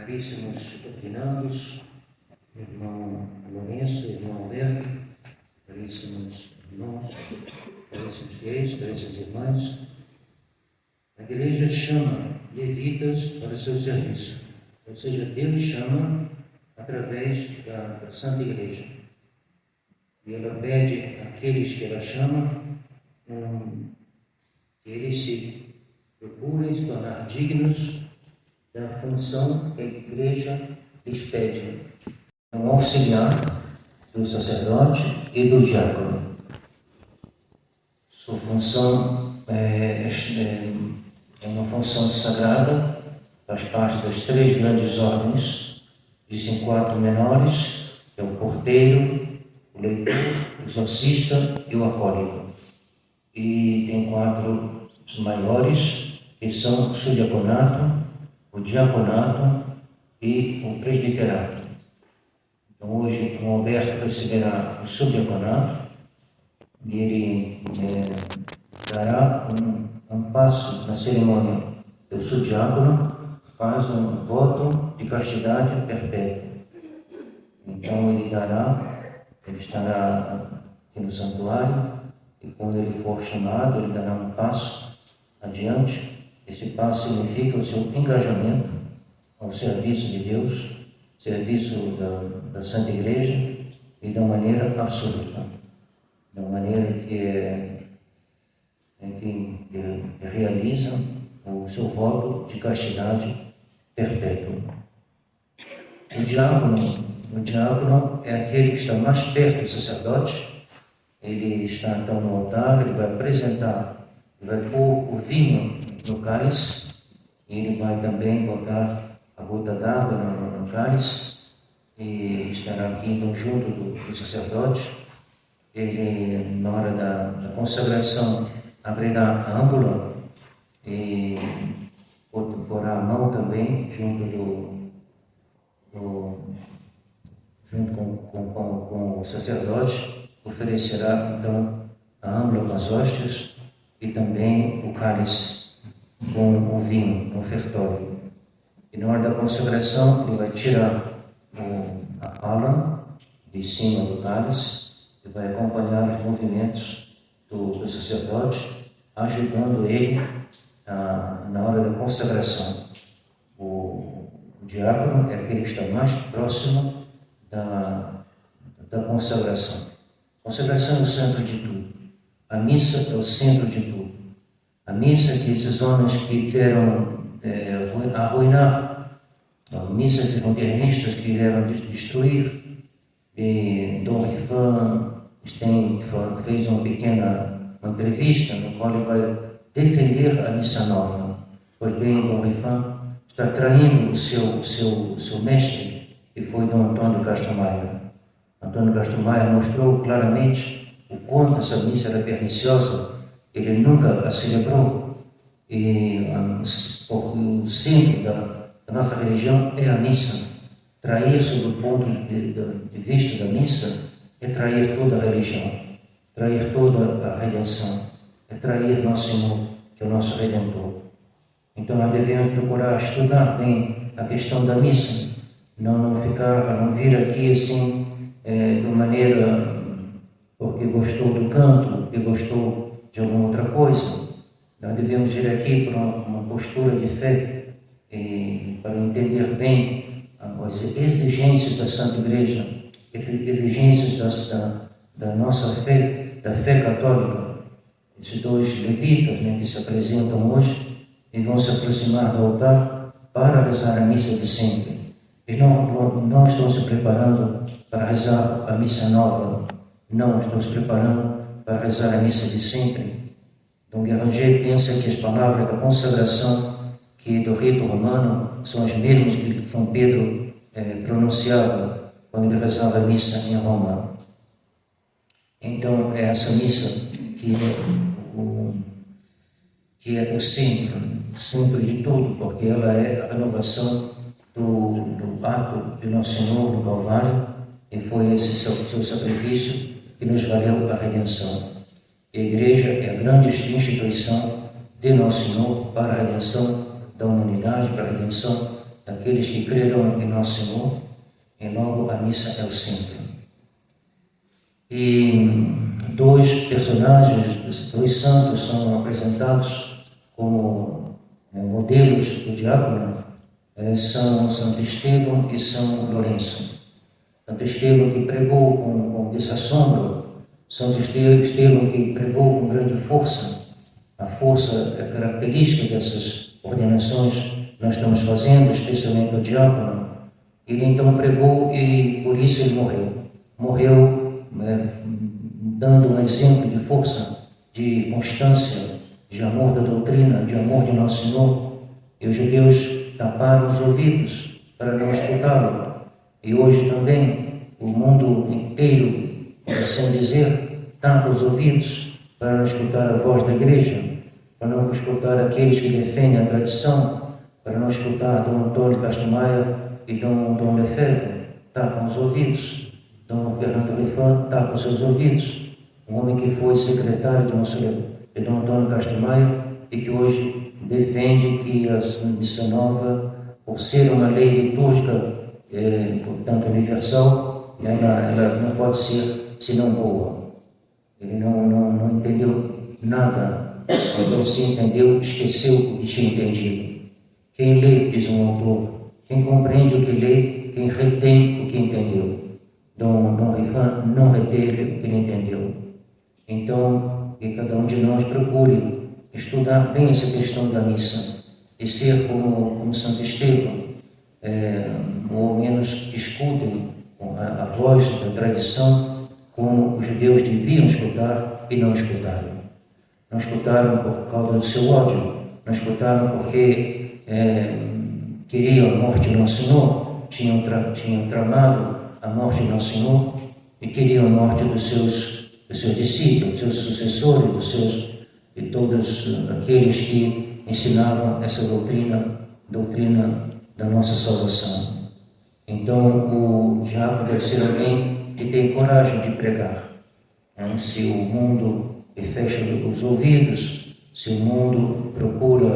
caríssimos ordinandos, irmão Lourenço, irmão Alberto, caríssimos irmãos, caríssimos fiéis, caríssimas irmãs, a igreja chama levitas para o seu serviço, ou seja, Deus chama através da Santa Igreja. E ela pede àqueles que ela chama que eles se procurem se tornar dignos da função que a igreja lhes pede, um auxiliar do sacerdote e do diácono. Sua função é uma função sagrada, faz parte das 3 grandes ordens. Existem 4 menores, que é o porteiro, o leitor, o exorcista e o acólito. E tem 4 maiores, que são o subdiaconato, o diaconato e o presbiterato. Então hoje o Alberto receberá o subdiaconato e ele dará um passo na cerimônia. O subdiácono faz um voto de castidade perpétua. Então ele estará aqui no santuário e quando ele for chamado, ele dará um passo adiante. Esse passo significa o seu engajamento ao serviço de Deus, serviço da Santa Igreja e da maneira absoluta, da maneira que realiza o seu voto de castidade perpétua. O diácono é aquele que está mais perto do sacerdote. Ele está então no altar, ele vai apresentar, ele vai pôr o vinho no cálice, e ele vai também botar a gota d'água no cálice, e estará aqui então junto do sacerdote. Ele, na hora da consagração, abrirá a âmbula e porá a mão também junto com o sacerdote, oferecerá então a âmbula com as hóstias e também o cálice com o vinho, no ofertório. E na hora da consagração, ele vai tirar a pala de cima do cálice e vai acompanhar os movimentos do sacerdote, ajudando ele na hora da consagração. O diácono é aquele que está mais próximo da consagração. A consagração é o centro de tudo. A missa é o centro de tudo. A missa que esses homens que queiram arruinar, a missa que os modernistas quiseram destruir, e Dom Rifan fez uma pequena entrevista no qual ele vai defender a missa nova. Pois bem, Dom Rifan está traindo o seu mestre, que foi Dom Antônio Castro Maia. Antônio Castro Maia mostrou claramente o quanto essa missa era perniciosa. Ele nunca a celebrou, e o centro da nossa religião é a missa. Trair sob o ponto de vista da missa é trair toda a religião, trair toda a redenção, é trair nosso Senhor, que é o nosso Redentor. Então nós devemos procurar estudar bem a questão da missa, não vir aqui assim de maneira porque gostou do canto, porque gostou de alguma outra coisa. Nós devemos ir aqui para uma postura de fé para entender bem as exigências da Santa Igreja, exigências da nossa fé, da fé católica. Esses 2 levitas que se apresentam hoje e vão se aproximar do altar para rezar a missa de sempre. Eles não estão se preparando para rezar a missa nova, não estão se preparando para rezar a missa de sempre. Dom Guéranger pensa que as palavras da consagração, que do rito romano, são as mesmas que São Pedro pronunciava quando ele rezava a missa em Roma. Então é essa missa que é o centro de tudo, porque ela é a renovação do ato de Nosso Senhor no Calvário, e foi esse seu sacrifício que nos valeu a redenção. A Igreja é a grande instituição de Nosso Senhor para a redenção da humanidade, para a redenção daqueles que creram em Nosso Senhor, e logo a missa é o centro. E dois personagens, dois santos são apresentados como modelos do diácono, são Santo Estevão e São Lourenço. Santo Estevão que pregou com desassombro, Santo Estevão que pregou com grande força. A força é característica dessas ordenações que nós estamos fazendo, especialmente no diácono. Ele então pregou e por isso ele morreu. Morreu dando um exemplo de força, de constância, de amor da doutrina, de amor de Nosso Senhor. E os judeus taparam os ouvidos para não escutá-lo. E hoje também o mundo inteiro, por assim dizer, tapa os ouvidos para não escutar a voz da igreja, para não escutar aqueles que defendem a tradição, para não escutar Dom Antônio Castro Maia e Dom Lefebvre. Tapam os ouvidos. Dom Fernando Rifan tapa os seus ouvidos. Um homem que foi secretário de Dom Antônio Castro Maia e que hoje defende que a missa nova, por ser uma lei litúrgica, portanto universal, ela não pode ser senão boa. Ele não entendeu nada, quando se entendeu, esqueceu o que tinha entendido. Quem lê, diz um autor, quem compreende o que lê, quem retém o que entendeu. Dom Rifan não reteve o que ele entendeu. Então, que cada um de nós procure estudar bem essa questão da missa e ser como Santo Estevão, ou ao menos que escutem a voz da tradição como os judeus deviam escutar e não escutaram. Não escutaram por causa do seu ódio, não escutaram porque queriam a morte de Nosso Senhor, tinham tramado a morte de Nosso Senhor e queriam a morte dos seus discípulos, dos seus sucessores, de todos aqueles que ensinavam essa doutrina da nossa salvação. Então, o diácono deve ser alguém que tem coragem de pregar. Se o mundo lhe fecha os ouvidos, se o mundo procura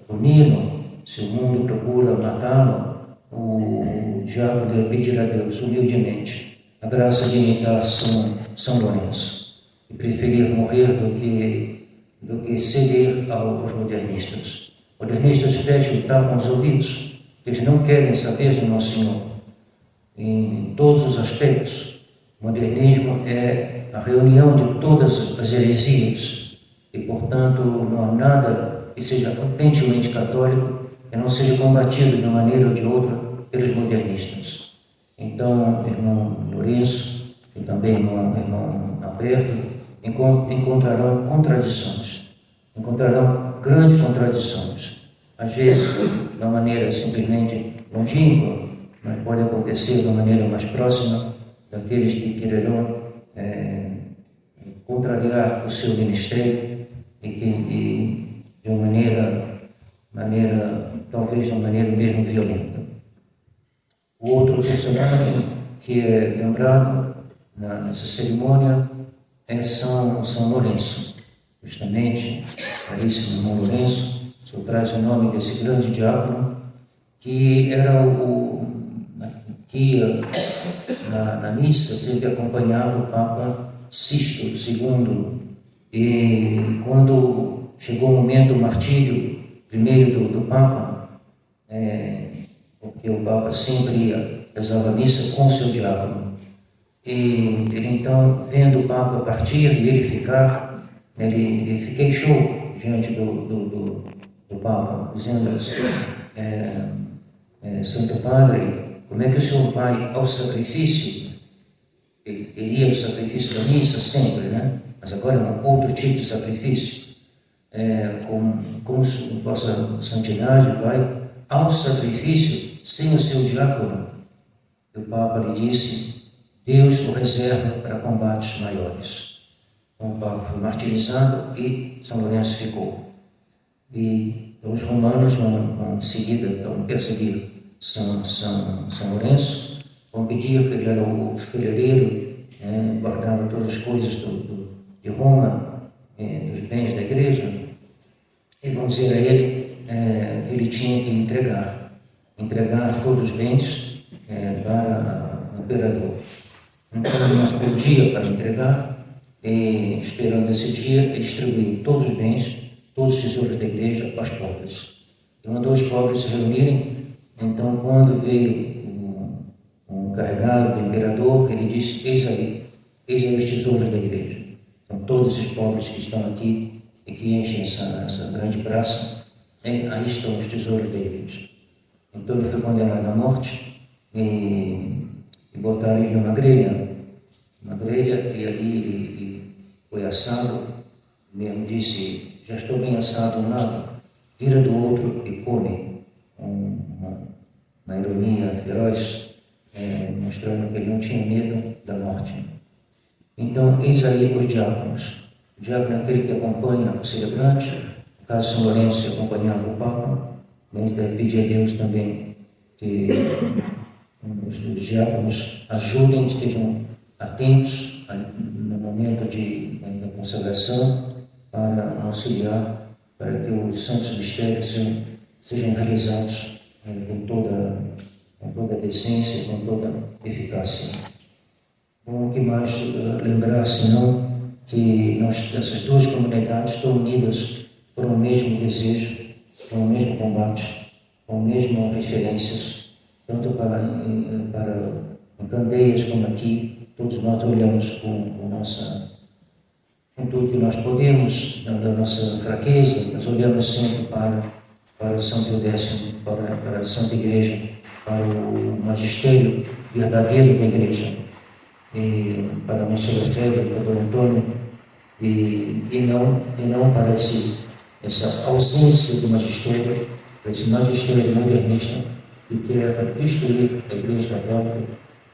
puni-lo, se o mundo procura matá-lo, o diácono deve pedir a Deus, humildemente, a graça de imitar São Lourenço e preferir morrer do que ceder aos modernistas. Modernistas fecham e tapam os ouvidos, eles não querem saber de Nosso Senhor. Em todos os aspectos, o modernismo é a reunião de todas as heresias e, portanto, não há nada que seja autenticamente católico que não seja combatido de uma maneira ou de outra pelos modernistas. Então, irmão Lourenço e também irmão Alberto encontrarão contradições, encontrarão grandes contradições, às vezes de uma maneira simplesmente longínqua, mas pode acontecer de uma maneira mais próxima daqueles que quererão contrariar o seu ministério e de uma maneira, talvez de uma maneira mesmo violenta. O outro personagem que é lembrado nessa cerimônia é São Lourenço. Justamente, caríssimo irmão Lourenço, o senhor traz o nome desse grande diácono, que era que ia na missa, sempre acompanhava o Papa Sisto II. E quando chegou o momento do martírio, primeiro do Papa, porque o Papa sempre ia rezar a missa com o seu diácono. E ele então, vendo o Papa partir e ele ficar, ele se queixou diante do Papa, dizendo assim, Santo Padre, como é que o senhor vai ao sacrifício? Ele ia ao sacrifício da missa sempre, né? Mas agora é um outro tipo de sacrifício. Como vossa santidade vai ao sacrifício sem o seu diácono? E o Papa lhe disse, Deus o reserva para combates maiores. Então o Papa foi martirizado e São Lourenço ficou. E então, os romanos vão em seguida perseguir São Lourenço, vão pedir que ele era o fevereiro, guardava todas as coisas de Roma, dos bens da igreja, e vão dizer a ele que ele tinha que entregar. entregar todos os bens para o imperador. Então, nós temos um dia para entregar, e esperando esse dia, ele distribuiu todos os bens, todos os tesouros da igreja aos pobres. E mandou os pobres se reunirem. Então, quando veio o encarregado do imperador, ele disse: eis aí os tesouros da igreja. Então, todos esses pobres que estão aqui e que enchem essa grande praça, aí estão os tesouros da igreja. Então, ele foi condenado à morte e botaram ele numa grelha, e ali ele foi assado. Mesmo disse: já estou bem assado de um lado, vira do outro e come. Uma ironia feroz, mostrando que ele não tinha medo da morte. Então, eis aí os diáconos. O diácono é aquele que acompanha o celebrante. No caso, São Lourenço acompanhava o Papa, mas deve pedir a Deus também que os diáconos ajudem, estejam atentos no momento da consagração, para auxiliar, para que os santos mistérios sejam realizados com toda decência, com toda eficácia. Bom, o que mais lembrar, senão que essas duas comunidades estão unidas por um mesmo desejo, por um mesmo combate, com mesmas referências, tanto para em Candeias como aqui. Todos nós olhamos com tudo que nós podemos, da nossa fraqueza, nós olhamos sempre para São Pio X, para a Santa Igreja, para o magistério verdadeiro da Igreja, e para Nosso Lefebvre, para Dom Antônio, e não para essa ausência do magistério, para esse magistério modernista que quer destruir a Igreja Católica,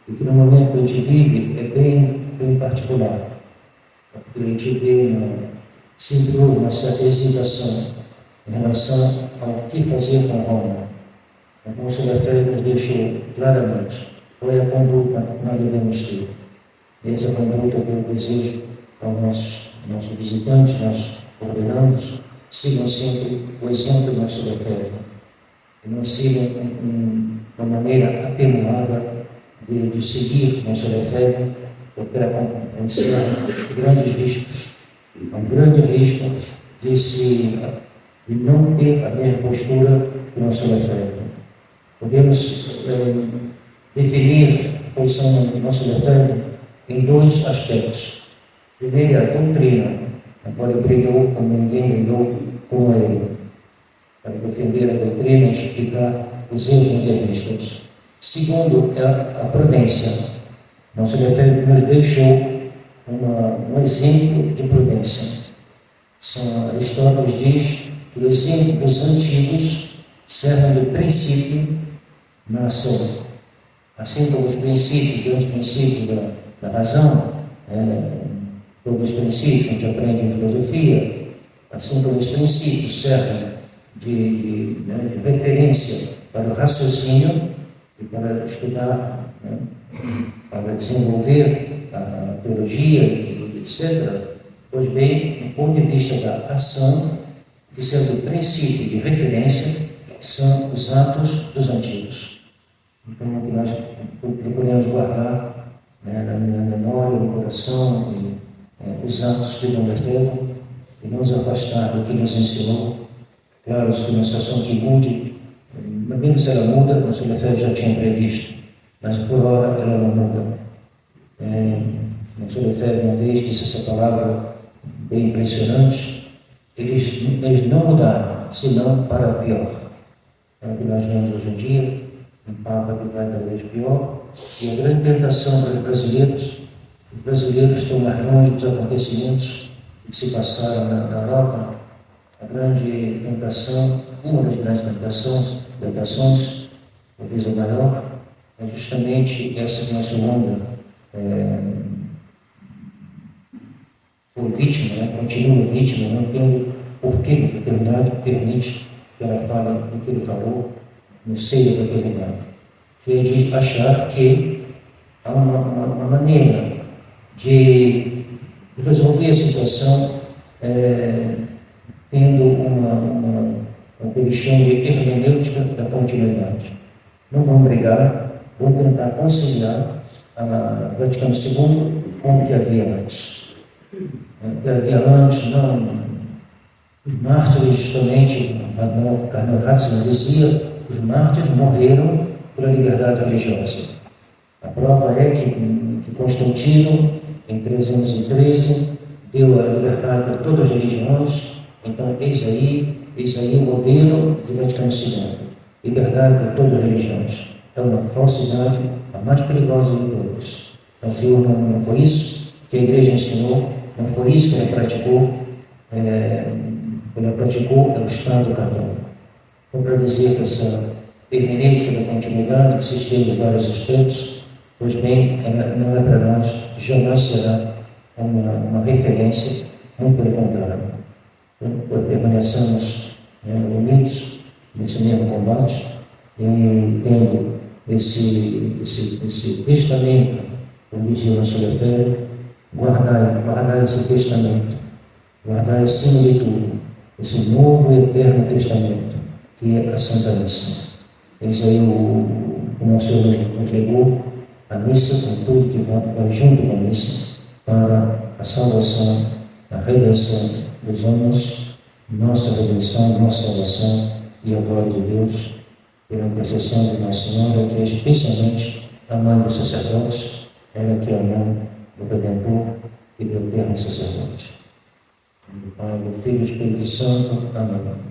e que no momento que a gente vive é bem particular, porque a gente vê sempre houve uma certa hesitação em relação ao que fazer com Roma. Então, o Sr. Lefebvre nos deixou claramente qual é a conduta que nós devemos ter. Essa conduta que eu desejo aos nossos visitantes, nossos ordenandos, sigam sempre o exemplo do nosso Lefebvre, e não sigam uma maneira atenuada de seguir nosso Lefebvre, porque ela encerra grandes riscos. Há um grande risco de não ter a mesma postura que o nosso Lefebvre. Podemos definir a posição do nosso Lefebvre em dois aspectos. Primeiro, a doutrina, a qual ele brilhou como ninguém brilhou como ele, para defender a doutrina e explicar os erros modernistas. Segundo, é a prudência. Nosso Lefebvre nos deixou um exemplo de prudência. São Aristóteles diz que o exemplo dos antigos serve de princípio na ação. Assim como os grandes princípios da razão, todos os princípios que a gente aprende em filosofia, assim como os princípios servem de referência para o raciocínio e para estudar, para desenvolver a teologia, etc. Pois bem, do ponto de vista da ação, que serve de princípio de referência, são os atos dos antigos. Então, o que nós procuramos guardar na memória, no coração, os atos de Dom Lefebvre, e não nos afastar do que nos ensinou. Claro, que uma situação que mude, mesmo se ela muda, o Sr. Lefebvre já tinha previsto, mas por hora ela não muda. O Sr. Lefebvre uma vez disse essa palavra bem impressionante: eles não mudaram, senão para pior. É o que nós vemos hoje em dia, um Papa que vai cada vez pior, e a grande tentação para os brasileiros estão mais longe dos acontecimentos que se passaram na Europa. A grande tentação, uma das grandes tentações, talvez a maior, é justamente essa que nossa onda foi vítima, continua vítima, não entendo por que a fraternidade permite que ela fale o que ele falou no seio da fraternidade, que é de achar que há uma maneira de resolver a situação tendo o que eles chamam de hermenêutica da continuidade. não vão brigar, vão tentar conciliar a Vaticano II com o que havia antes. O que havia antes, não, os mártires, justamente, o Kardinal Ratzinger dizia, os mártires morreram pela liberdade religiosa. A prova é que Constantino, em 313, deu a liberdade para todas as religiões. Então, eis aí o modelo do Vaticano II. Liberdade para todas as religiões. É uma falsidade, a mais perigosa de todas. Então, não foi isso que a Igreja ensinou, não foi isso que ela praticou. Ela praticou é o Estado católico. Então, para dizer que essa hermenêutica da continuidade, que se estende em vários aspectos, pois bem, ela não é para nós, jamais será uma referência, muito pelo contrário. Então, permaneçamos unidos nesse mesmo combate e tendo esse testamento, como dizia o nosso Lefebvre, guardai esse testamento, guardai acima de tudo esse novo e eterno testamento, que é a Santa Missa. Eis aí o nosso Senhor nos legou a missa com tudo que vai junto com a missa para a salvação, a redenção dos homens, nossa redenção, nossa salvação e a glória de Deus, pela intercessão de Nossa Senhora, que é especialmente a mãe dos sacerdotes, ela que é a mãe do Redentor e do eterno sacerdote. Do Pai, do Filho e do Espírito Santo. Amém.